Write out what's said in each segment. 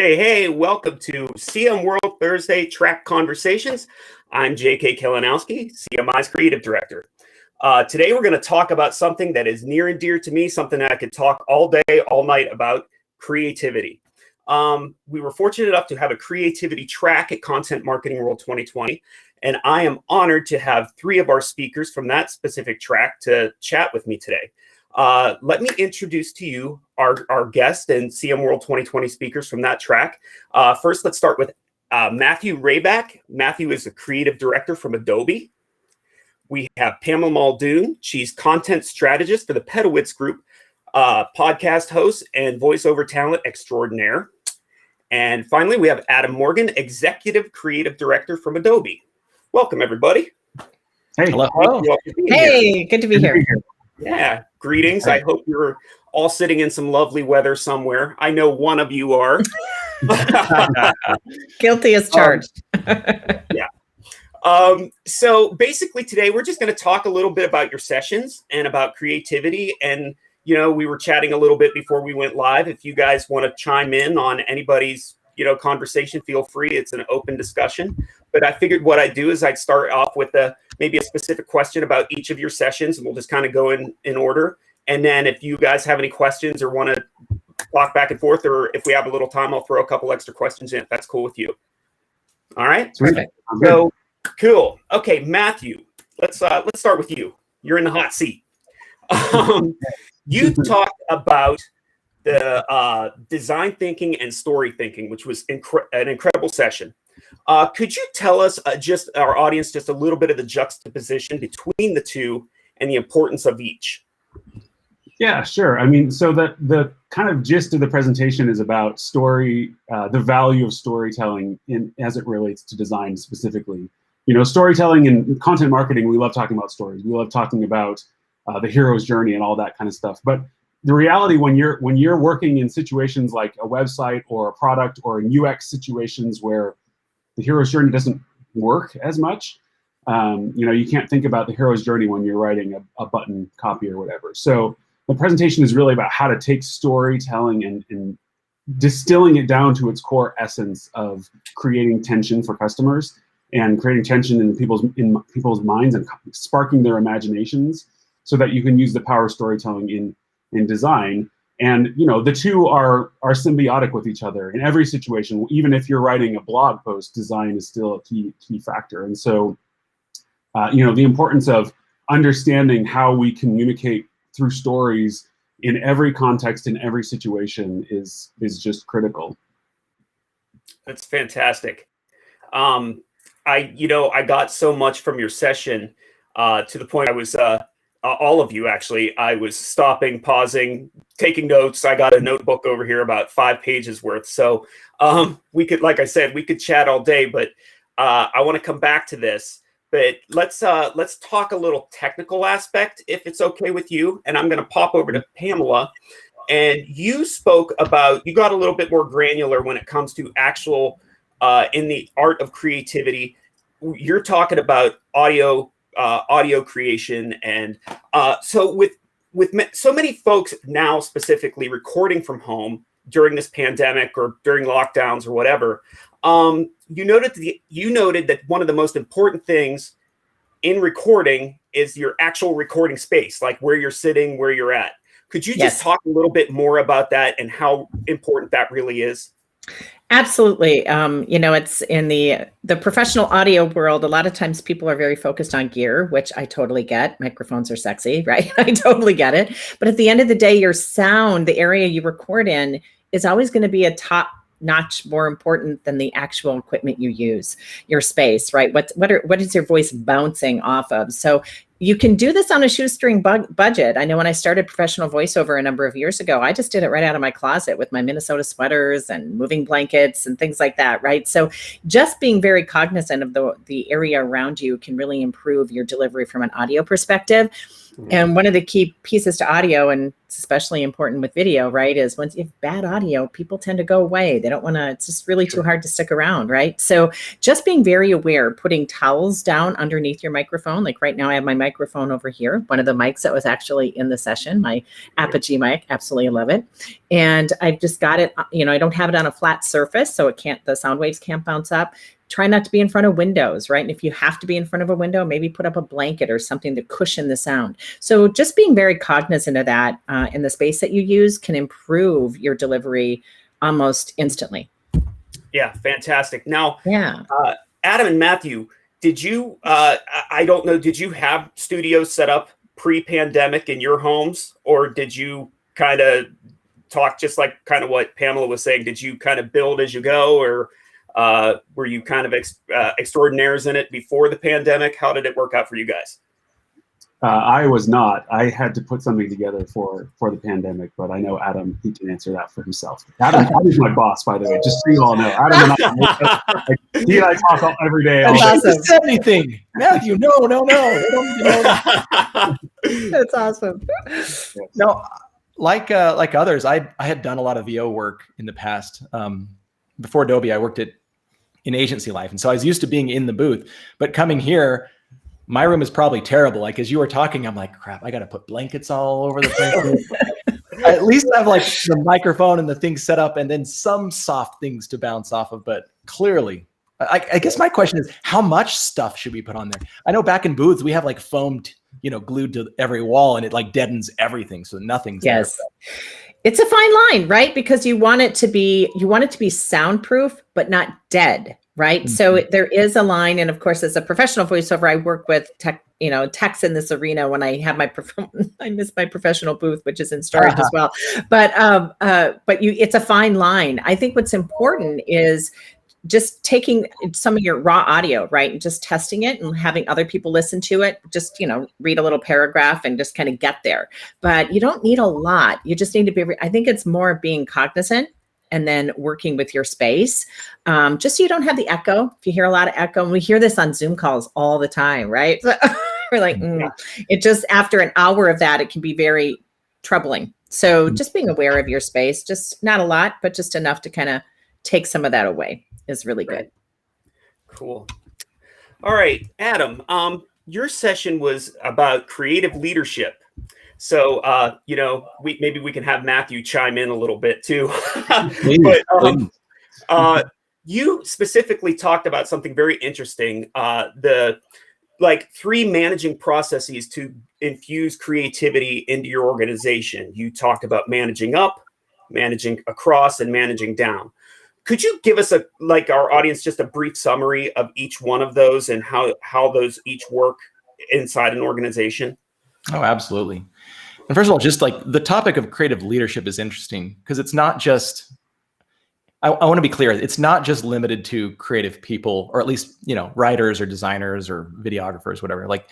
Hey, welcome to CM World Thursday Track Conversations. I'm JK Kalinowski, CMI's Creative Director. Today we're going to talk about something that is near and dear to me, something that I could talk all day, all night about: creativity. We were fortunate enough to have a creativity track at Content Marketing World 2020, and I am honored to have three of our speakers from that specific track to chat with me today. Let me introduce to you our guest and CM World 2020 speakers from that track. First, let's start with Matthew Rayback. Matthew is the creative director from Adobe. We have Pamela Muldoon. She's content strategist for the Pedowitz Group, podcast host and voiceover talent extraordinaire. And finally, we have Adam Morgan, executive creative director from Adobe. Welcome, everybody. Hey. Hello. Hey, good to be here. Yeah, greetings. I hope you're all sitting in some lovely weather somewhere. I know one of you are. Guilty as charged. Yeah. So basically today we're just going to talk a little bit about your sessions and about creativity. And, you know, we were chatting a little bit before we went live. If you guys want to chime in on anybody's, conversation, feel free. It's an open discussion. But I figured what I'd do is I'd start off with maybe a specific question about each of your sessions, and we'll just kind of go in order. And then if you guys have any questions or want to talk back and forth, or if we have a little time, I'll throw a couple extra questions in if that's cool with you. All right. Perfect. So cool. Okay, Matthew, let's start with you. You're in the hot seat. You talked about the design thinking and story thinking, which was an incredible session. Could you tell us, just our audience, just a little bit of the juxtaposition between the two and the importance of each? Yeah, sure. I mean, so the kind of gist of the presentation is about story, the value of storytelling as it relates to design specifically. Storytelling and content marketing, we love talking about stories. We love talking about the hero's journey and all that kind of stuff. But the reality, when you're working in situations like a website or a product or in UX situations where the hero's journey doesn't work as much, you can't think about the hero's journey when you're writing a button copy or whatever. So the presentation is really about how to take storytelling and distilling it down to its core essence of creating tension for customers and creating tension in people's minds and sparking their imaginations so that you can use the power of storytelling in design. And the two are symbiotic with each other in every situation. Even if you're writing a blog post, design is still a key factor. And so the importance of understanding how we communicate through stories in every context, in every situation is just critical. That's fantastic. I got so much from your session to the point I was all of you, actually, I was stopping, pausing, taking notes. I got a notebook over here about 5 pages worth. So we could, like I said, we could chat all day, but I want to come back to this. But let's talk a little technical aspect, if it's okay with you. And I'm going to pop over to Pamela. And you you got a little bit more granular when it comes to actual, in the art of creativity. You're talking about audio creation, and so with so many folks now specifically recording from home during this pandemic or during lockdowns or whatever, you noted that one of the most important things in recording is your actual recording space, like where you're sitting, where you're at. Could you just talk a little bit more about that and how important that really is? Absolutely. It's in the professional audio world. A lot of times people are very focused on gear, which I totally get. Microphones are sexy, right? I totally get it. But at the end of the day, your sound, the area you record in, is always going to be a top notch more important than the actual equipment you use, your space, right? What is your voice bouncing off of? So you can do this on a shoestring budget. I know when I started professional voiceover a number of years ago, I just did it right out of my closet with my Minnesota sweaters and moving blankets and things like that, right? So just being very cognizant of the area around you can really improve your delivery from an audio perspective. And one of the key pieces to audio, and it's especially important with video, right, is once you have bad audio, people tend to go away. They don't want to, it's just really too hard to stick around, right? So just being very aware, putting towels down underneath your microphone. Like right now I have my microphone over here, one of the mics that was actually in the session, my Apogee mic, absolutely love it. And I've just got it, I don't have it on a flat surface, so the sound waves can't bounce up. Try not to be in front of windows, right? And if you have to be in front of a window, maybe put up a blanket or something to cushion the sound. So just being very cognizant of that in the space that you use can improve your delivery almost instantly. Yeah, fantastic. Now, yeah. Adam and Matthew, did you, I don't know, did you have studios set up pre-pandemic in your homes, or did you kind of talk just like kind of what Pamela was saying? Did you kind of build as you go, or were you kind of extraordinaires in it before the pandemic? How did it work out for you guys? I was not. I had to put something together for the pandemic, but I know Adam, he can answer that for himself. Adam is my boss, by the way, just so you all know. Adam and I, he and I talk every day. That's awesome. Said anything, Matthew? No. We don't need to know that. That's awesome. Yes. No, like others, I had done a lot of VO work in the past. Before Adobe, I worked in agency life, and so I was used to being in the booth. But coming here, my room is probably terrible. Like, as you were talking, I'm like, crap, I got to put blankets all over the place. I at least have like the microphone and the things set up, and then some soft things to bounce off of. But clearly, I guess my question is, how much stuff should we put on there? I know back in booths, we have like foam, glued to every wall, and it like deadens everything. So nothing's there. It's a fine line, right? Because you want it to be soundproof, but not dead. Right. Mm-hmm. So there is a line. And of course, as a professional voiceover, I work with techs in this arena when I have I miss my professional booth, which is in storage as well. But it's a fine line. I think what's important is just taking some of your raw audio, right, and just testing it and having other people listen to it. Just, read a little paragraph and just kind of get there. But you don't need a lot. You just need to be, I think it's more being cognizant and then working with your space, just so you don't have the echo. If you hear a lot of echo, and we hear this on Zoom calls all the time, right? We're like, it just, after an hour of that, it can be very troubling. So just being aware of your space, just not a lot, but just enough to kind of take some of that away is really good. Cool. All right, Adam, your session was about creative leadership. So, maybe we can have Matthew chime in a little bit too. But you specifically talked about something very interesting, the 3 managing processes to infuse creativity into your organization. You talked about managing up, managing across, and managing down. Could you give us our audience just a brief summary of each one of those and how those each work inside an organization? Oh, absolutely. And first of all, just like the topic of creative leadership is interesting because it's not just, I want to be clear, it's not just limited to creative people, or at least, writers or designers or videographers, whatever. Like,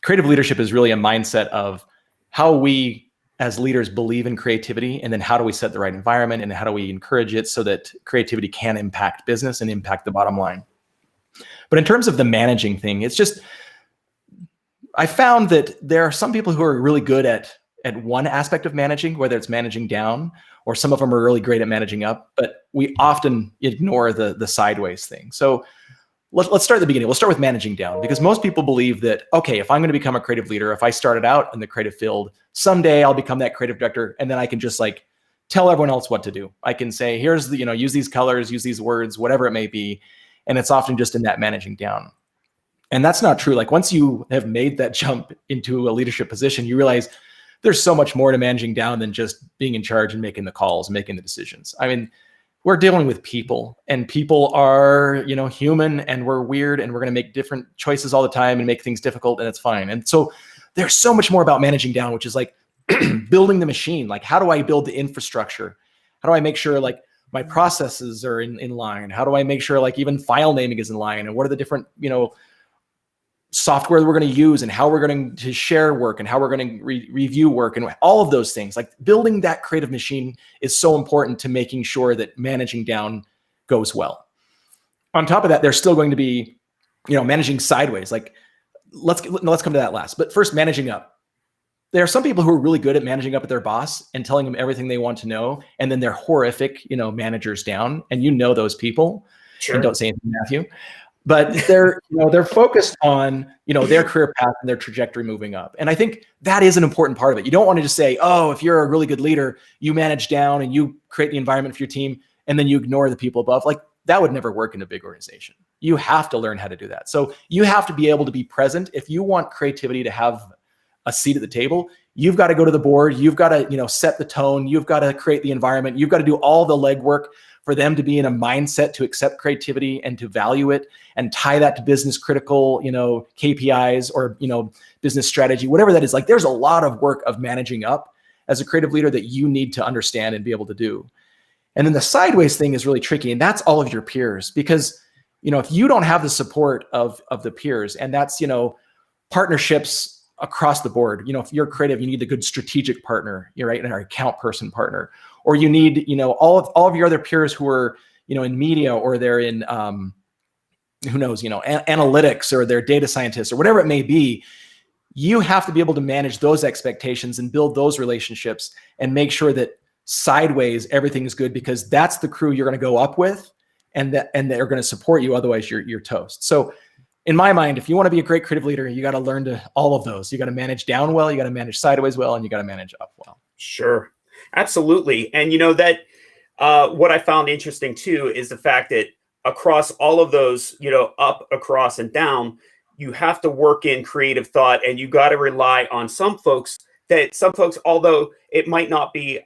creative leadership is really a mindset of how we as leaders believe in creativity, and then how do we set the right environment, and how do we encourage it so that creativity can impact business and impact the bottom line. But in terms of the managing thing, it's just, I found that there are some people who are really good at one aspect of managing, whether it's managing down, or some of them are really great at managing up, but we often ignore the sideways thing. So let's start at the beginning. We'll start with managing down, because most people believe that, okay, if I'm going to become a creative leader, if I started out in the creative field, someday I'll become that creative director, and then I can just tell everyone else what to do. I can say, here's the, use these colors, use these words, whatever it may be. And it's often just in that managing down. And that's not true. Like, once you have made that jump into a leadership position, you realize there's so much more to managing down than just being in charge and making the calls, making the decisions. I mean, we're dealing with people, and people are, human, and we're weird, and we're going to make different choices all the time and make things difficult, and it's fine. And so there's so much more about managing down, which is building the machine. Like, how do I build the infrastructure? How do I make sure my processes are in line? How do I make sure even file naming is in line? And what are the different, software that we're going to use, and how we're going to share work, and how we're going to review work, and all of those things. Building that creative machine is so important to making sure that managing down goes well. On top of that, there's still going to be, managing sideways. Let's come to that last. But first, managing up. There are some people who are really good at managing up at their boss and telling them everything they want to know, and then they're horrific, managers down, and those people. Sure. And don't say anything, Matthew. but they're, they're focused on, their career path and their trajectory moving up. And I think that is an important part of it. You don't want to just say, oh, if you're a really good leader, you manage down and you create the environment for your team, and then you ignore the people above. Like, that would never work in a big organization. You have to learn how to do that. So you have to be able to be present. If you want creativity to have a seat at the table, you've got to go to the board. You've got to, set the tone. You've got to create the environment. You've got to do all the legwork for them to be in a mindset to accept creativity and to value it, and tie that to business critical, KPIs or, business strategy, whatever that is. Like, there's a lot of work of managing up as a creative leader that you need to understand and be able to do. And then the sideways thing is really tricky. And that's all of your peers, because, if you don't have the support of the peers, and that's, partnerships across the board, if you're creative, you need a good strategic partner, right? And our account person partner, or you need, all of your other peers who are, in media, or they're in, who knows, analytics, or they're data scientists, or whatever it may be. You have to be able to manage those expectations and build those relationships and make sure that sideways everything is good, because that's the crew you're going to go up with, and they're going to support you. Otherwise you're toast. So in my mind, if you want to be a great creative leader, you got to learn to all of those. You got to manage down well, you got to manage sideways well, and you got to manage up well. Sure. Absolutely. And that what I found interesting too is the fact that across all of those, up, across, and down, you have to work in creative thought, and you got to rely on some folks, although it might not be,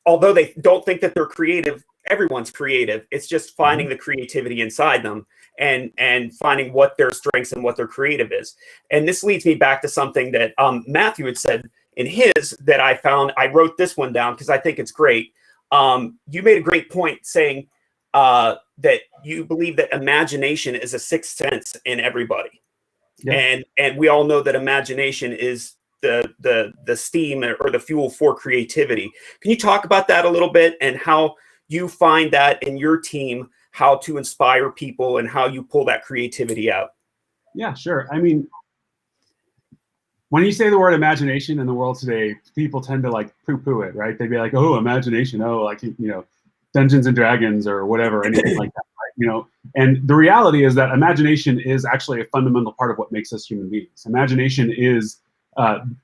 although they don't think that they're creative, everyone's creative. It's just finding the creativity inside them, and finding what their strengths and what their creative is. And this leads me back to something that Matthew had said in his, that I found. I wrote this one down because I think it's great. You made a great point saying that you believe that imagination is a sixth sense in everybody. Yeah. And we all know that imagination is the steam or the fuel for creativity. Can you talk about that a little bit, and how you find that in your team, how to inspire people and how you pull that creativity out? Yeah, sure. I mean, when you say the word imagination in the world today, people tend to like poo-poo it, right? They'd be like, oh, imagination, oh, like, Dungeons and Dragons or whatever, anything like that, right? And the reality is that imagination is actually a fundamental part of what makes us human beings. Imagination is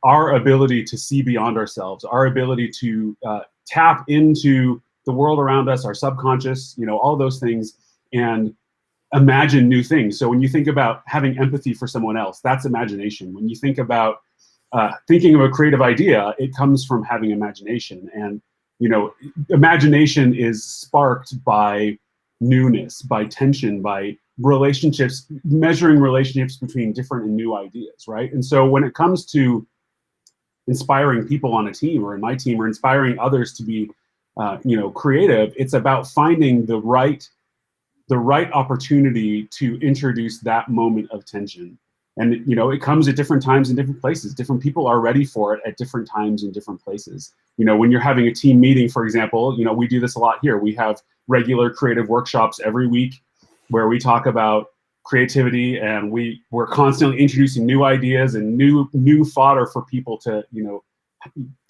our ability to see beyond ourselves, our ability to tap into the world around us, our subconscious, all those things, and imagine new things. So when you think about having empathy for someone else, that's imagination. When you think about thinking of a creative idea, it comes from having imagination. And imagination is sparked by newness, by tension, by relationships, measuring relationships between different and new ideas, right? And so when it comes to inspiring people on a team, or in my team, or inspiring others to be creative, it's about finding the right opportunity to introduce that moment of tension. And it comes at different times in different places. Different people are ready for it at different times in different places. When you're having a team meeting, for example, we do this a lot here. We have regular creative workshops every week where we talk about creativity, and we're constantly introducing new ideas and new fodder for people to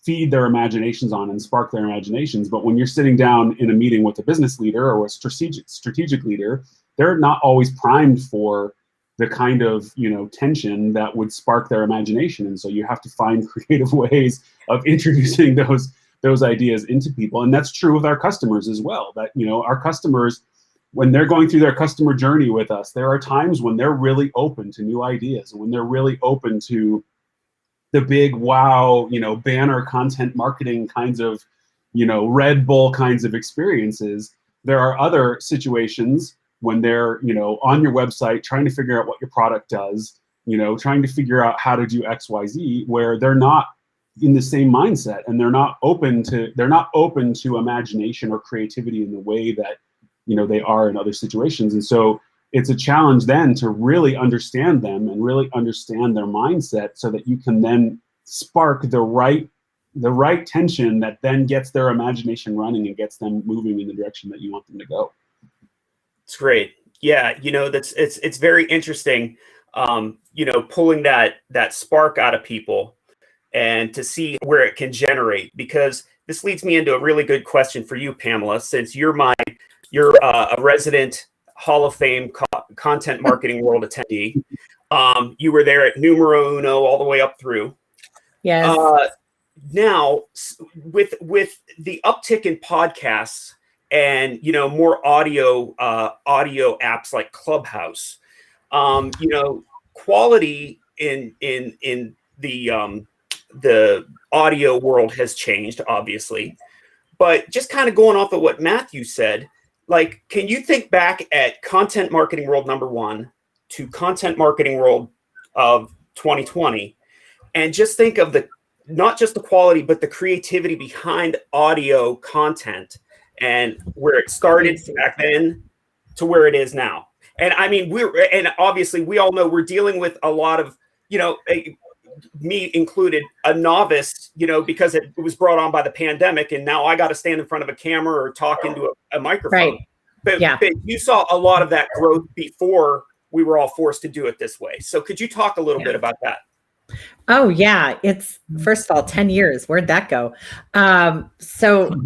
feed their imaginations on and spark their imaginations. But when you're sitting down in a meeting with a business leader or a strategic leader, they're not always primed for the kind of tension that would spark their imagination. And so you have to find creative ways of introducing those ideas into people. And that's true with our customers as well. That our customers, when they're going through their customer journey with us, there are times when they're really open to new ideas, and when they're really open to the big wow, banner content marketing kinds of, Red Bull kinds of experiences. There are other situations when they're, on your website trying to figure out what your product does, trying to figure out how to do X, Y, Z, where they're not in the same mindset, and they're not open to imagination or creativity in the way that, they are in other situations. And so it's a challenge then to really understand them and really understand their mindset, so that you can then spark the right tension that then gets their imagination running and gets them moving in the direction that you want them to go. It's great. Yeah, it's very interesting, pulling that spark out of people and to see where it can generate, because this leads me into a really good question for you, Pamela, since you're a resident Hall of Fame content marketing world attendee. You were there at numero uno all the way up through. Yes. Now, with the uptick in podcasts and more audio apps like Clubhouse, quality in the audio world has changed, obviously. But just kind of going off of what Matthew said, like, can you think back at Content Marketing World #1 to Content Marketing World of 2020, and just think of not just the quality, but the creativity behind audio content and where it started back then to where it is now. And I mean, obviously we all know we're dealing with a lot of, me included, a novice, because it was brought on by the pandemic, and now I got to stand in front of a camera or talk into a microphone. Right. But you saw a lot of that growth before we were all forced to do it this way. So could you talk a little bit about that? Oh yeah, it's, first of all, 10 years. Where'd that go? So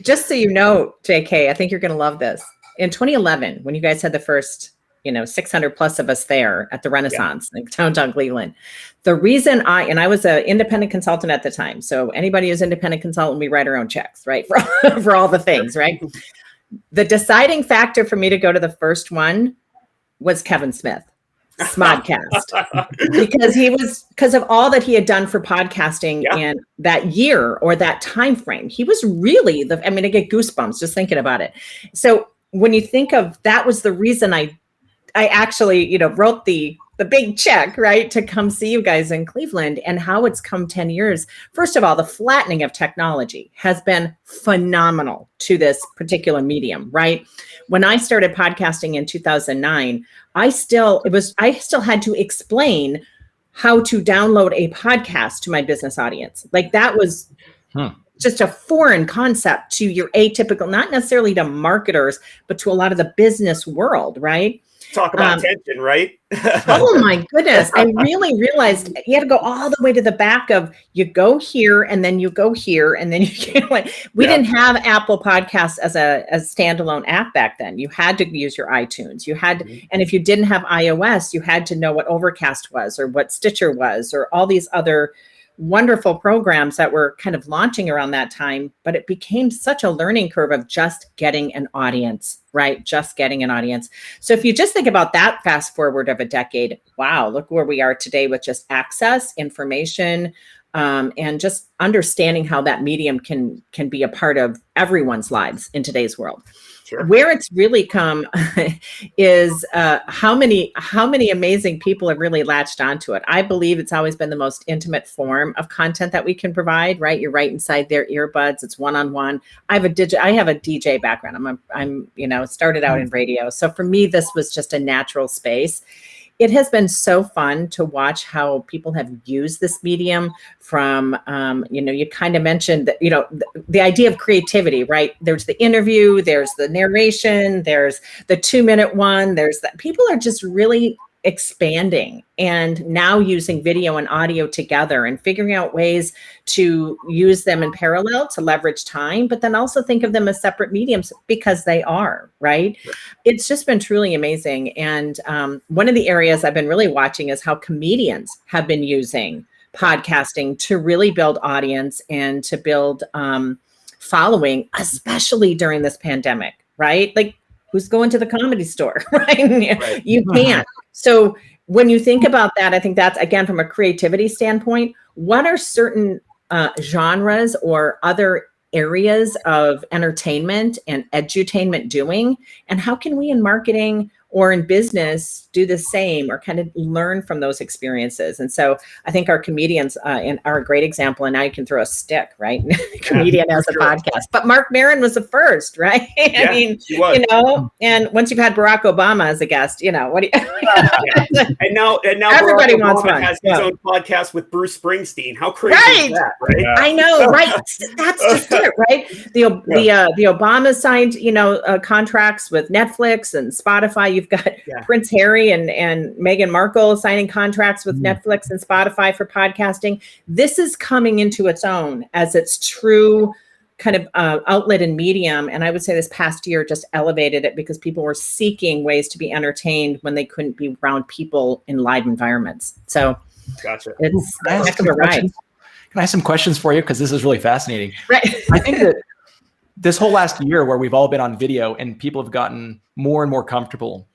just so you know, JK, I think you're going to love this. In 2011, when you guys had the first 600 plus of us there at the Renaissance in downtown Cleveland. The reason I was an independent consultant at the time. So anybody who's independent consultant, we write our own checks, right? For all the things, right? The deciding factor for me to go to the first one was Kevin Smith, Smodcast, because of all that he had done for podcasting in that year or that time frame. He was really I get goosebumps just thinking about it. So when you think of that, was the reason I actually, wrote the big check, right, to come see you guys in Cleveland, and how it's come 10 years. First of all, the flattening of technology has been phenomenal to this particular medium, right? When I started podcasting in 2009, I still had to explain how to download a podcast to my business audience. Like, that was just a foreign concept to your atypical, not necessarily to marketers, but to a lot of the business world, right? Talk about tension, right? Oh my goodness. I really realized you had to go all the way to the back of, you go here and then you go here and then you can't. We didn't have Apple Podcasts as a standalone app back then. You had to use your iTunes. You had to, and if you didn't have iOS, you had to know what Overcast was or what Stitcher was or all these other wonderful programs that were kind of launching around that time. But it became such a learning curve of just getting an audience, right? Just getting an audience. So if you just think about that fast forward of a decade, wow, look where we are today with just access, information, and just understanding how that medium can be a part of everyone's lives in today's world. Sure. Where it's really come is how many amazing people have really latched onto it. I believe it's always been the most intimate form of content that we can provide, right? You're right inside their earbuds. It's one-on-one. I have a DJ background. I'm started out in radio. So for me, this was just a natural space. It has been so fun to watch how people have used this medium from, you kind of mentioned that, the idea of creativity, right? There's the interview, there's the narration, there's the 2-minute one, there's that. People are just really expanding and now using video and audio together and figuring out ways to use them in parallel to leverage time, but then also think of them as separate mediums because they are, right? It's just been truly amazing. And one of the areas I've been really watching is how comedians have been using podcasting to really build audience and to build following, especially during this pandemic, right? Like, who's going to the comedy store, right? You can't. So when you think about that, I think that's, again, from a creativity standpoint, what are certain genres or other areas of entertainment and edutainment doing? And how can we in marketing or in business do the same or kind of learn from those experiences? And so I think our comedians are a great example. And now you can throw a stick, right? Comedian as a podcast. But Mark Maron was the first, right? I mean, and once you've had Barack Obama as a guest, what do you... And now everybody wants one. Has his own podcast with Bruce Springsteen. How crazy is that, right? Yeah. I know, right? That's just it, right? The Obama signed, contracts with Netflix and Spotify. You've got Prince Harry and Meghan Markle signing contracts with Netflix and Spotify for podcasting. This is coming into its own as its true kind of outlet and medium. And I would say this past year just elevated it because people were seeking ways to be entertained when they couldn't be around people in live environments. So gotcha. It's a heck of a ride. Can I have some questions for you? Because this is really fascinating. Right. I think that this whole last year where we've all been on video and people have gotten more and more comfortable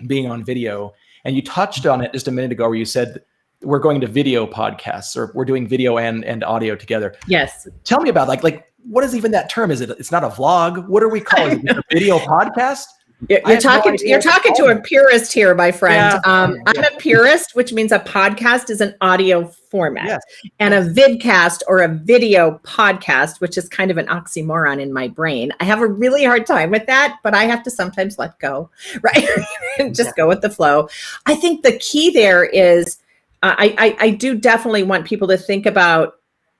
being on video. And you touched on it just a minute ago where you said we're going to video podcasts, or we're doing video and audio together. Yes. Tell me about like what is even that term? It's not a vlog. What are we calling it? A video podcast? You're talking to a purist here, my friend. Yeah. I'm a purist, which means a podcast is an audio format. Yes. And a vidcast or a video podcast, which is kind of an oxymoron in my brain. I have a really hard time with that, but I have to sometimes let go, right? And just go with the flow. I think the key there is I do definitely want people to think about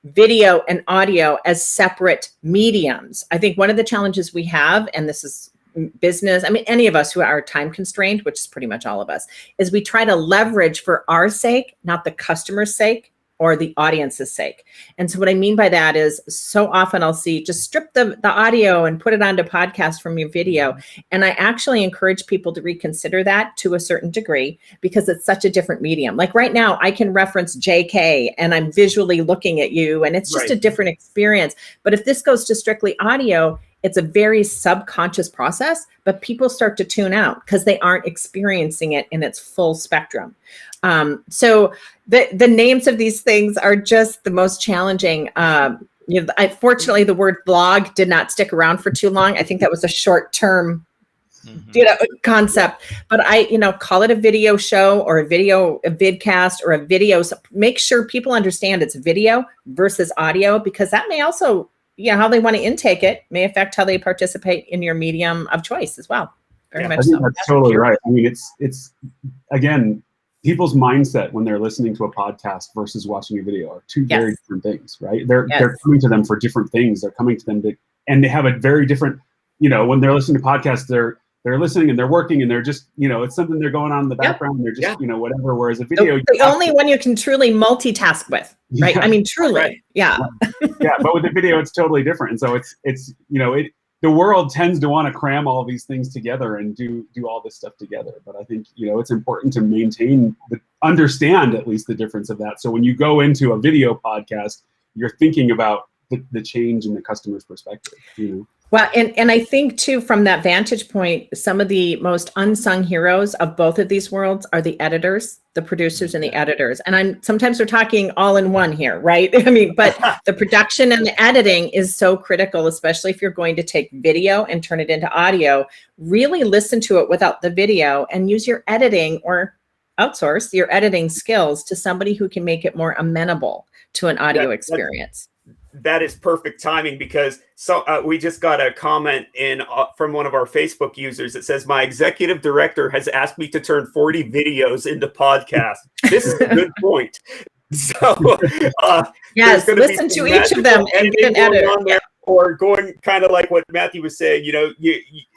video and audio as separate mediums. I think one of the challenges we have, and this is business, I mean, any of us who are time constrained, which is pretty much all of us, is we try to leverage for our sake, not the customer's sake or the audience's sake. And so what I mean by that is so often I'll see just strip the audio and put it onto podcast from your video. And I actually encourage people to reconsider that to a certain degree because it's such a different medium. Like right now, I can reference JK and I'm visually looking at you and it's just a different experience. But if this goes to strictly audio, it's a very subconscious process, but people start to tune out because they aren't experiencing it in its full spectrum. So the names of these things are just the most challenging. Fortunately, the word blog did not stick around for too long. I think that was a short-term concept, but I call it a video show or a vidcast or a video. So make sure people understand it's video versus audio, because that may also, how they want to intake it may affect how they participate in your medium of choice as well. Very much so. That's totally right. I mean, it's again, people's mindset when they're listening to a podcast versus watching a video are two very different things, right? They're coming to them for different things. They're coming to them and they have a very different, when they're listening to podcasts, they're listening and they're working and they're just, it's something they're going on in the background. And they're just, whatever. Whereas a video, the only one you can truly multitask with, right? Yeah. I mean, truly, Yeah, but with the video, it's totally different. And so it's the world tends to want to cram all these things together and do all this stuff together. But I think, it's important to understand at least the difference of that. So when you go into a video podcast, you're thinking about the change in the customer's perspective, Well, and I think too, from that vantage point, some of the most unsung heroes of both of these worlds are the editors, the producers and the editors. And sometimes we're talking all in one here, right? I mean, but the production and the editing is so critical, especially if you're going to take video and turn it into audio. Really listen to it without the video and use your editing or outsource your editing skills to somebody who can make it more amenable to an audio experience. That is perfect timing, because we just got a comment in from one of our Facebook users that says, my executive director has asked me to turn 40 videos into podcasts. This is a good point. So yes, listen to each of them and edit. Or going kind of like what Matthew was saying,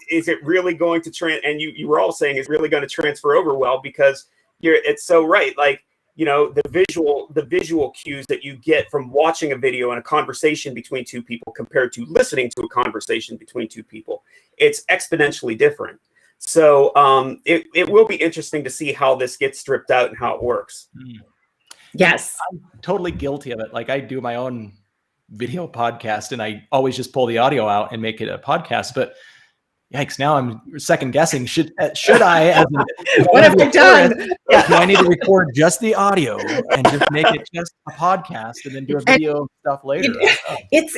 is it really going to and you were all saying it's really going to transfer over well, because it's so right. Like, the visual cues that you get from watching a video and a conversation between two people compared to listening to a conversation between two people, it's exponentially different. So it will be interesting to see how this gets stripped out and how it works. Yes. I'm totally guilty of it. Like I do my own video podcast and I always just pull the audio out and make it a podcast, but yikes, now I'm second guessing. Should I, what have we done? Do I need to record just the audio and just make it just a podcast and then do a video stuff later? It's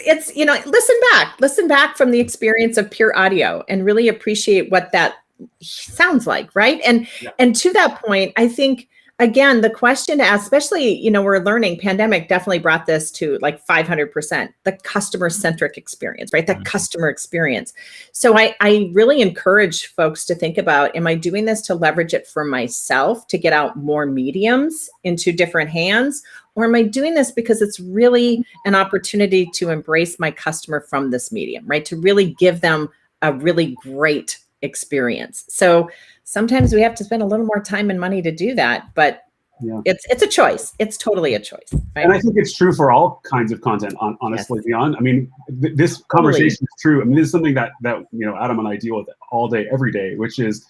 listen back from the experience of pure audio and really appreciate what that sounds like, right? And to that point, I think, again, the question to ask, especially, we're learning, pandemic definitely brought this to like 500%, the customer-centric experience, right? The customer experience. So I really encourage folks to think about, am I doing this to leverage it for myself, to get out more mediums into different hands? Or am I doing this because it's really an opportunity to embrace my customer from this medium, right? To really give them a really great experience. So sometimes we have to spend a little more time and money to do that, but Yeah. It's a choice. It's totally a choice. Right? And I think it's true for all kinds of content, honestly, Yes. Beyond. I mean, this conversation is true. I mean, this is something that Adam and I deal with all day, every day, which is,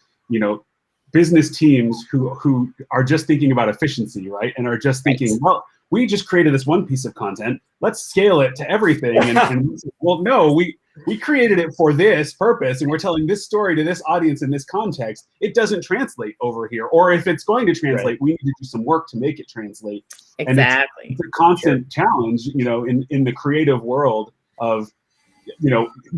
business teams who are just thinking about efficiency, right? And are just thinking, well, we just created this one piece of content. Let's scale it to everything. And well, no, we created it for this purpose, and we're telling this story to this audience in this context. It doesn't translate over here, or if it's going to translate, we need to do some work to make it translate. Exactly. And it's a constant challenge, in the creative world of,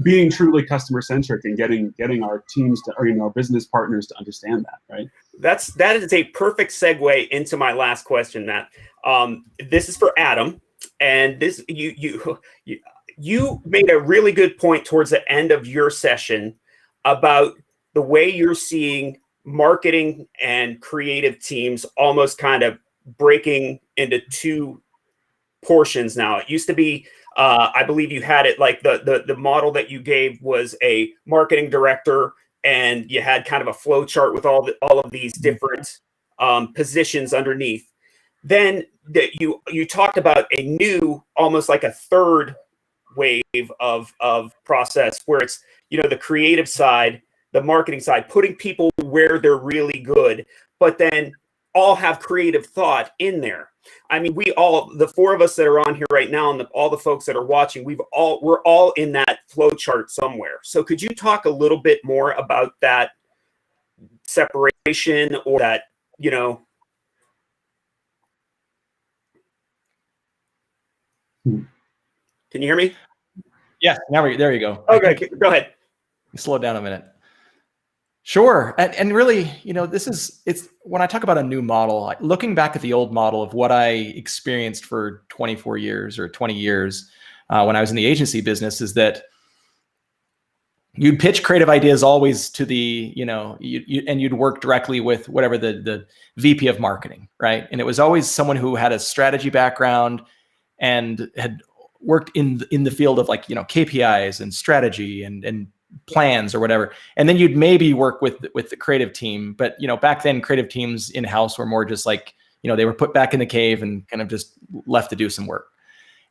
being truly customer centric and getting our teams to, or our business partners to understand that, right? That is a perfect segue into my last question, Matt. This is for Adam, and this you made a really good point towards the end of your session about the way you're seeing marketing and creative teams almost kind of breaking into two portions now. It used to be, I believe you had it like the model that you gave was a marketing director, and you had kind of a flow chart with all of these different positions underneath. Then you talked about a new, almost like a third wave of process where it's, the creative side, the marketing side, putting people where they're really good, but then all have creative thought in there. I mean, the four of us that are on here right now, and all the folks that are watching, we're all in that flow chart somewhere. So could you talk a little bit more about that separation, or that, Can you hear me? Yeah, there you go. Okay, go ahead. Slow down a minute. Sure. And really, it's when I talk about a new model, looking back at the old model of what I experienced for 24 years or 20 years when I was in the agency business, is that you'd pitch creative ideas always to the, and you'd work directly with whatever the VP of marketing, right? And it was always someone who had a strategy background and had worked in the field of KPIs and strategy and plans or whatever. And then you'd maybe work with the creative team. But, back then creative teams in-house were more just they were put back in the cave and kind of just left to do some work.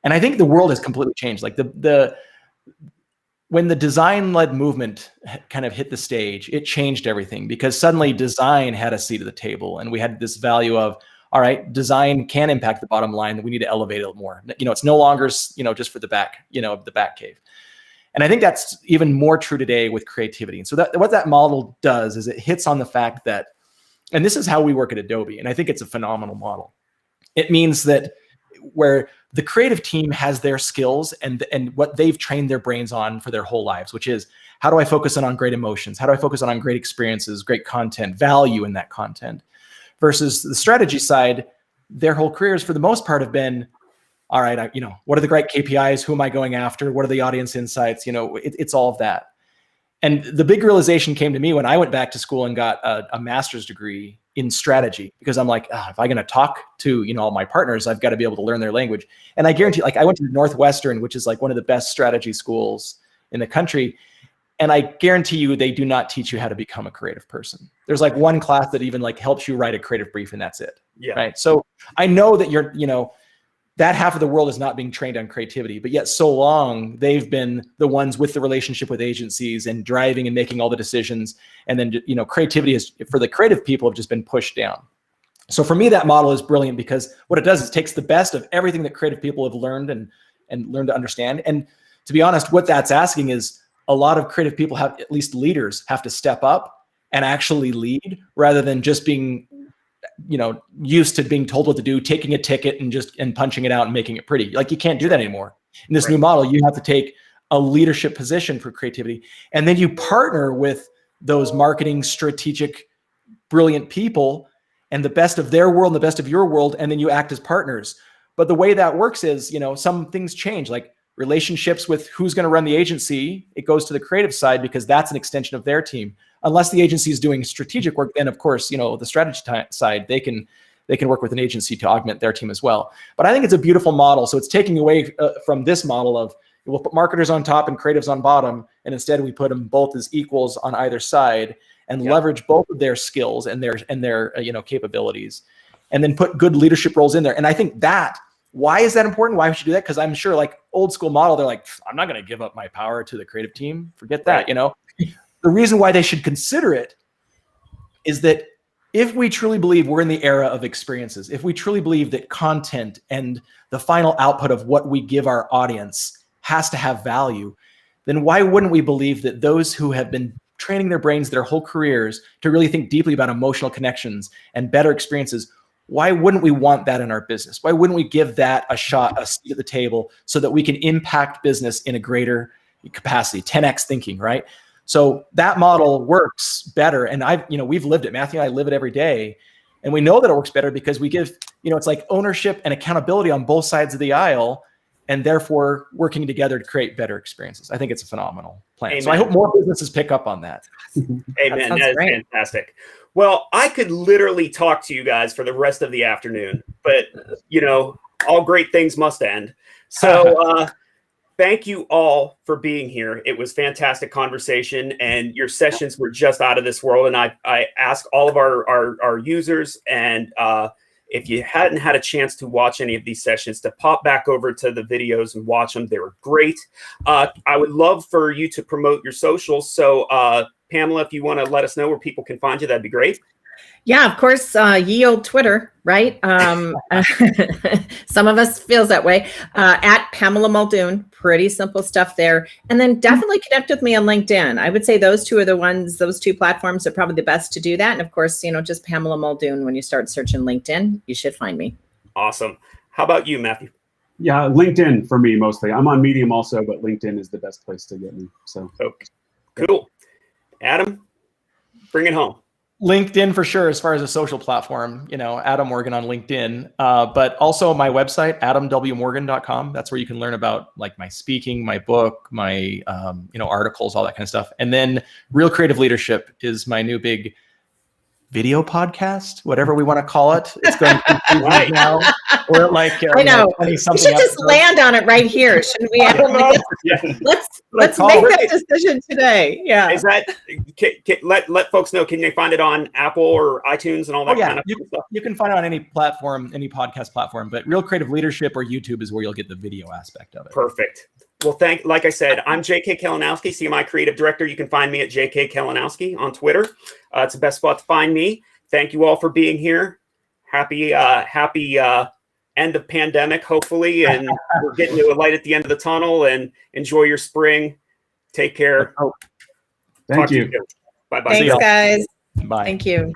And I think the world has completely changed. Like when the design-led movement kind of hit the stage, it changed everything, because suddenly design had a seat at the table, and we had this value of, all right, design can impact the bottom line. We need to elevate it more. It's no longer, just for the back, the back cave. And I think that's even more true today with creativity. And so what that model does is it hits on the fact that, and this is how we work at Adobe, and I think it's a phenomenal model. It means that where the creative team has their skills and what they've trained their brains on for their whole lives, which is, how do I focus on great emotions? How do I focus on great experiences, great content, value in that content? Versus the strategy side, their whole careers for the most part have been, all right, what are the great KPIs? Who am I going after? What are the audience insights? It's all of that. And the big realization came to me when I went back to school and got a master's degree in strategy, because I'm like, if I'm going to talk to, all my partners, I've got to be able to learn their language. And I guarantee, I went to Northwestern, which is one of the best strategy schools in the country. And I guarantee you, they do not teach you how to become a creative person. There's one class that even helps you write a creative brief, and that's it. Yeah. Right. So I know that that half of the world is not being trained on creativity, but yet so long they've been the ones with the relationship with agencies and driving and making all the decisions. And then, creativity is, for the creative people, have just been pushed down. So for me, that model is brilliant, because what it does is takes the best of everything that creative people have learned and learned to understand. And to be honest, what that's asking is a lot of creative people have, at least leaders, have to step up and actually lead, rather than just being used to being told what to do, taking a ticket and punching it out and making it pretty. You can't do that anymore. In this new model, you have to take a leadership position for creativity. And then you partner with those marketing, strategic, brilliant people, and the best of their world and the best of your world. And then you act as partners. But the way that works is, some things change, like relationships with who's going to run the agency. It goes to the creative side, because that's an extension of their team. Unless the agency is doing strategic work, then of course, the strategy side, they can work with an agency to augment their team as well. But I think it's a beautiful model. So it's taking away from this model of, we'll put marketers on top and creatives on bottom, and instead we put them both as equals on either side, and leverage both of their skills and their capabilities. and then put good leadership roles in there. And I think why is that important? Why we should do that? Because I'm sure like old school model, they're like, I'm not going to give up my power to the creative team. Forget that, you know? The reason why they should consider it is that if we truly believe we're in the era of experiences, if we truly believe that content and the final output of what we give our audience has to have value, then why wouldn't we believe that those who have been training their brains their whole careers to really think deeply about emotional connections and better experiences, why wouldn't we want that in our business? Why wouldn't we give that a shot, a seat at the table, so that we can impact business in a greater capacity, 10x thinking, right? So that model works better. And we've lived it. Matthew and I live it every day. And we know that it works better because we give, it's like ownership and accountability on both sides of the aisle, and therefore working together to create better experiences. I think it's a phenomenal plan. Amen. So I hope more businesses pick up on that. Amen. That is fantastic. Well, I could literally talk to you guys for the rest of the afternoon, but all great things must end. So thank you all for being here. It was fantastic conversation, and your sessions were just out of this world. And I ask all of our users, and if you hadn't had a chance to watch any of these sessions, to pop back over to the videos and watch them. They were great. I would love for you to promote your socials. So Pamela, if you want to let us know where people can find you, that'd be great. Yeah, of course, ye old Twitter, right? Some of us feels that way. At Pamela Muldoon, pretty simple stuff there. And then definitely connect with me on LinkedIn. I would say those two platforms are probably the best to do that. And of course, just Pamela Muldoon, when you start searching LinkedIn, you should find me. Awesome. How about you, Matthew? Yeah, LinkedIn for me mostly. I'm on Medium also, but LinkedIn is the best place to get me. So okay. Cool. Adam, bring it home. LinkedIn for sure, as far as a social platform, Adam Morgan on LinkedIn, but also my website, adamwmorgan.com. That's where you can learn about like my speaking, my book, my, articles, all that kind of stuff. And then Real Creative Leadership is my new big video podcast, whatever we want to call it. It's going right now. Or like, I know. We should just land on it right here. Shouldn't we? Let's make that decision today. Yeah. Is that let folks know? Can they find it on Apple or iTunes and all that kind of stuff? You can find it on any platform, any podcast platform. But Real Creative Leadership or YouTube is where you'll get the video aspect of it. Perfect. Well, like I said, I'm J.K. Kalinowski, CMI Creative Director. You can find me at J.K. Kalinowski on Twitter. It's the best spot to find me. Thank you all for being here. Happy end of pandemic, hopefully, and we're getting to a light at the end of the tunnel. And enjoy your spring. Take care. Thank you. Bye-bye. Thanks, guys. Bye. Thank you.